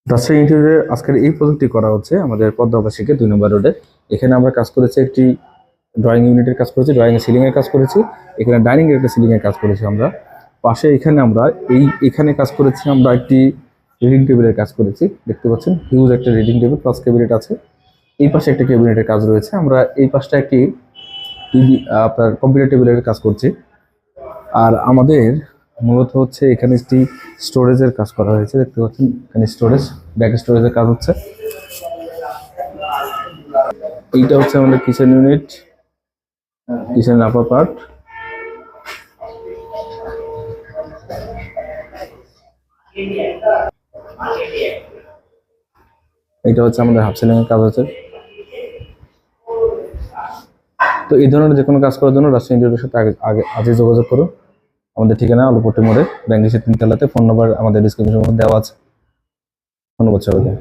রাজশাহী ইন্টেরিয়রের আজকের এই প্রজেক্টটি করা হচ্ছে আমাদের পদ্মাবাসীকে 2 নম্বর রোডে। এখানে আমরা কাজ করেছি একটি ড্রয়িং ইউনিটের কাজ করেছি, ড্রয়িং এর সিলিং এর কাজ করেছি, এখানে ডাইনিং এর একটা সিলিং এর কাজ করেছি আমরা। পাশে এখানে আমরা এখানে কাজ করেছি আমরা একটি রিডিং টেবিলের কাজ করেছি, দেখতে পাচ্ছেন হিউজ একটা রিডিং টেবিল প্লাস ক্যাবিনেট আছে। এই পাশে একটা ক্যাবিনেটের কাজ রয়েছে। আমরা এই পাশটা একটি টিভি আপনার কম্পিউটার টেবিলের কাজ করছি। আর আমাদের মূলত হচ্ছে এখানে একটি স্টোরেজের কাজ করা হয়েছে, দেখতে পাচ্ছেন এখানে স্টোরেজ, ব্যাক স্টোরেজের কাজ হচ্ছে। এইটা হচ্ছে আমাদের কিচেন ইউনিট, কিচেন আপার পার্ট। এটা হচ্ছে আমাদের হাফ সিলিং এর কাজ হচ্ছে। তো এই ধরনের যে কোনো কাজ করার জন্য রাজশাহী ইন্টেরিয়রের সাথে আজই যোগাযোগ করুন। আমাদের ঠিকানা আলুপট্টি মোড়ে, ব্যাংকের 3 তলাতে। ফোন নাম্বার আমাদের ডিসক্রিপশনের মধ্যে দেওয়া আছে। ধন্যবাদ সবাইকে।